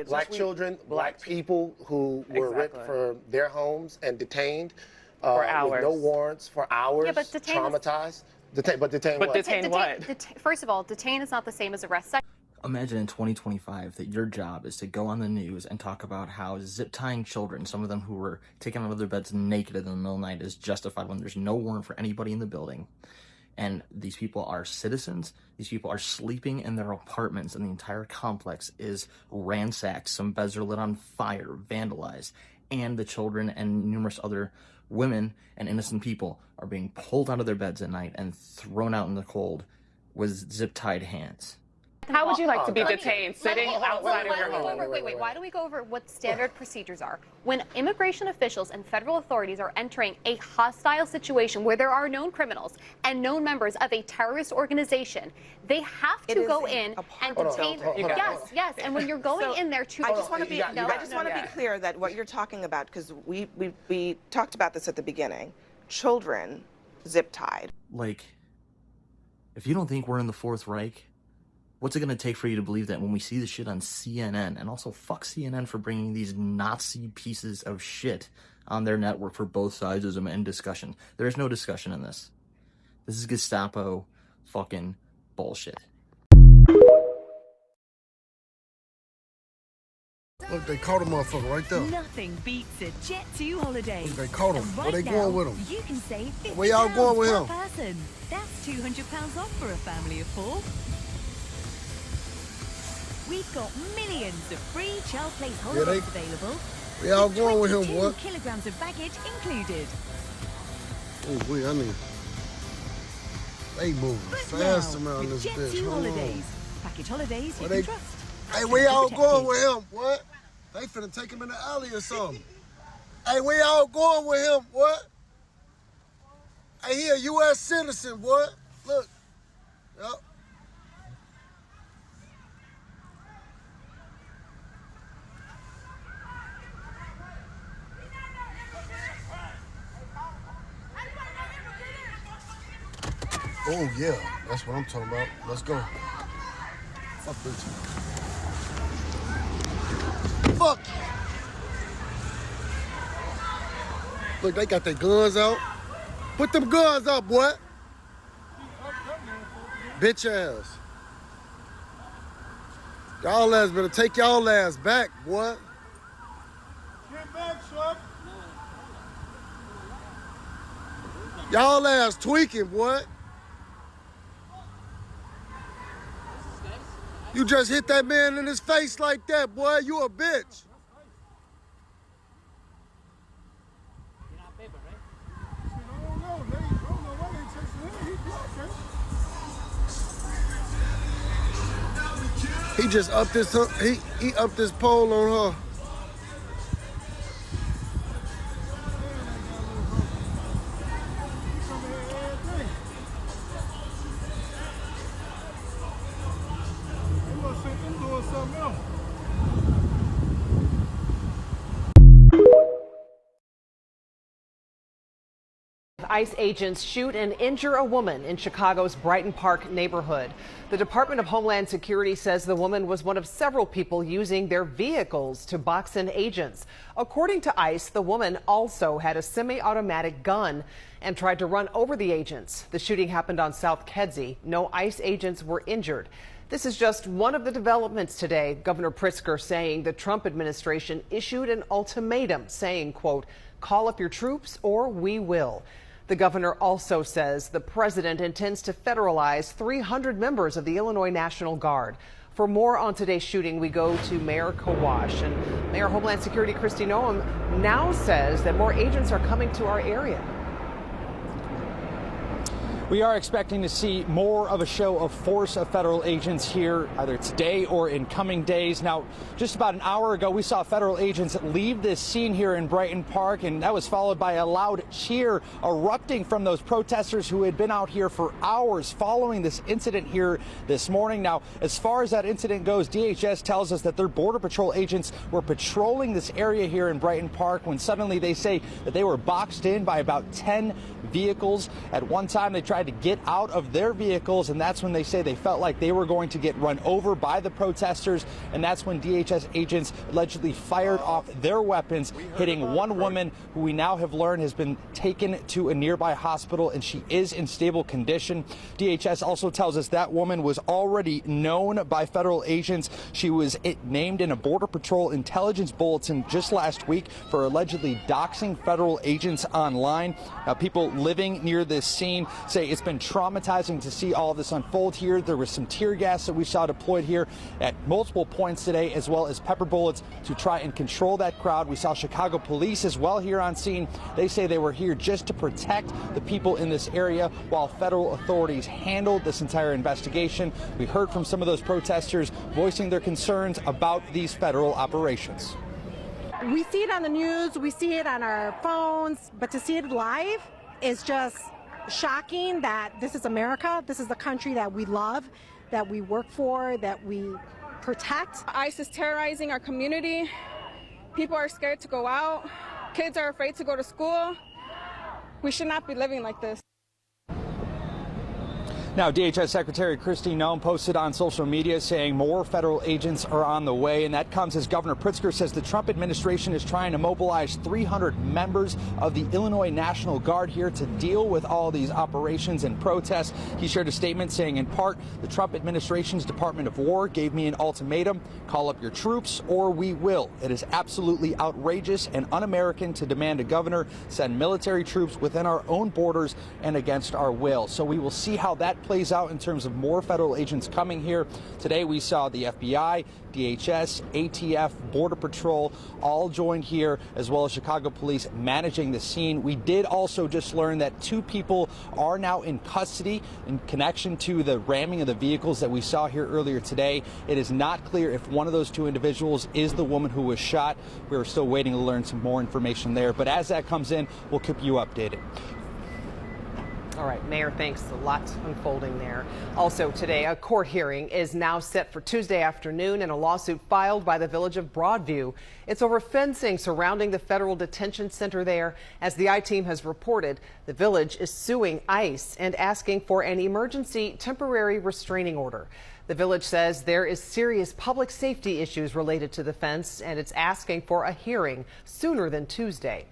Black children, black people who were ripped from their homes and detained for hours. With no warrants for hours, yeah, but traumatized. Detain what? First of all, detain is not the same as arrest. Imagine in 2025 that your job is to go on the news and talk about how zip tying children, some of them who were taken out of their beds naked in the middle of the night, is justified when there's no warrant for anybody in the building. And these people are citizens. These people are sleeping in their apartments, and the entire complex is ransacked. Some beds are lit on fire, vandalized, and the children and numerous other women and innocent people are being pulled out of their beds at night and thrown out in the cold with zip-tied hands. How would you like to be detained sitting outside of your home? Wait. Why don't we go over what standard procedures are? When immigration officials and federal authorities are entering a hostile situation where there are known criminals and known members of a terrorist organization, they have to go in and detain. Yes. And when you're going in there to, I just want to be clear that what you're talking about, because we talked about this at the beginning, children zip tied. Like, if you don't think we're in the Fourth Reich, what's it going to take for you to believe that when we see the shit on CNN? And also, fuck CNN for bringing these Nazi pieces of shit on their network for both sides as an discussion. There is no discussion in this. This is Gestapo fucking bullshit. Look, they caught a motherfucker right there. Nothing beats a Jet2 holiday. Look, they caught him. Where they going with him? You can save £50 Where y'all going with him? per person. That's £200 off for a family of 4. We've got millions of free child place holidays available. We all going with him, what? 22 kilograms of baggage included. Oh, I mean, they moving fast around this bitch. Jet2 holidays. Package holidays you can trust. Hey, we all going with him, what? They finna take him in the alley or something. Hey, we all going with him, what? Hey, he a U.S. citizen, what? Look. Yep. Oh, yeah. That's what I'm talking about. Let's go. Fuck bitch. Fuck! Look, they got their guns out. Put them guns up, boy. Bitch ass. Y'all ass better take y'all ass back, boy. Get back, son. Y'all ass tweaking, boy. You just hit that man in his face like that, boy. You a bitch. He just upped his he upped his pole on her. ICE agents shoot and injure a woman in Chicago's Brighton Park neighborhood. The Department of Homeland Security says the woman was one of several people using their vehicles to box in agents. According to ICE, the woman also had a semi-automatic gun and tried to run over the agents. The shooting happened on South Kedzie. No ICE agents were injured. This is just one of the developments today. Governor Pritzker saying the Trump administration issued an ultimatum saying, quote, "Call up your troops or we will." The governor also says the president intends to federalize 300 members of the Illinois National Guard. For more on today's shooting, we go to Mayor Kawash. And Mayor Homeland Security Kristi Noem now says that more agents are coming to our area. We are expecting to see more of a show of force of federal agents here either today or in coming days. Now, just about an hour ago, we saw federal agents leave this scene here in Brighton Park, and that was followed by a loud cheer erupting from those protesters who had been out here for hours following this incident here this morning. Now, as far as that incident goes, DHS tells us that their Border Patrol agents were patrolling this area here in Brighton Park when suddenly they say that they were boxed in by about 10 vehicles. At one time, they tried tried to get out of their vehicles, and that's when they say they felt like they were going to get run over by the protesters, and that's when DHS agents allegedly fired off their weapons, hitting one woman who we now have learned has been taken to a nearby hospital, and she is in stable condition. DHS also tells us that woman was already known by federal agents. She was named in a Border Patrol intelligence bulletin just last week for allegedly doxing federal agents online. Now, people living near this scene say it's been traumatizing to see all of this unfold here. There was some tear gas that we saw deployed here at multiple points today, as well as pepper bullets to try and control that crowd. We saw Chicago police as well here on scene. They say they were here just to protect the people in this area while federal authorities handled this entire investigation. We heard from some of those protesters voicing their concerns about these federal operations. We see it on the news, we see it on our phones, but to see it live is just shocking that this is America. This is the country that we love, that we work for, that we protect. ICE is terrorizing our community. People are scared to go out. Kids are afraid to go to school. We should not be living like this. Now, DHS Secretary Kristi Noem posted on social media saying more federal agents are on the way, and that comes as Governor Pritzker says the Trump administration is trying to mobilize 300 members of the Illinois National Guard here to deal with all these operations and protests. He shared a statement saying, in part, the Trump administration's Department of War gave me an ultimatum: call up your troops or we will. It is absolutely outrageous and un-American to demand a governor send military troops within our own borders and against our will. So we will see how that plays out in terms of more federal agents coming here. Today we saw the FBI, DHS, ATF, Border Patrol all joined here, as well as Chicago police managing the scene. We did also just learn that 2 people are now in custody in connection to the ramming of the vehicles that we saw here earlier today. It is not clear if one of those 2 individuals is the woman who was shot. We are still waiting to learn some more information there, but as that comes in, we'll keep you updated. All right, Mayor, thanks. A lot unfolding there. Also today, a court hearing is now set for Tuesday afternoon in a lawsuit filed by the village of Broadview. It's over fencing surrounding the federal detention center there. As the I-Team has reported, the village is suing ICE and asking for an emergency temporary restraining order. The village says there is serious public safety issues related to the fence, and it's asking for a hearing sooner than Tuesday.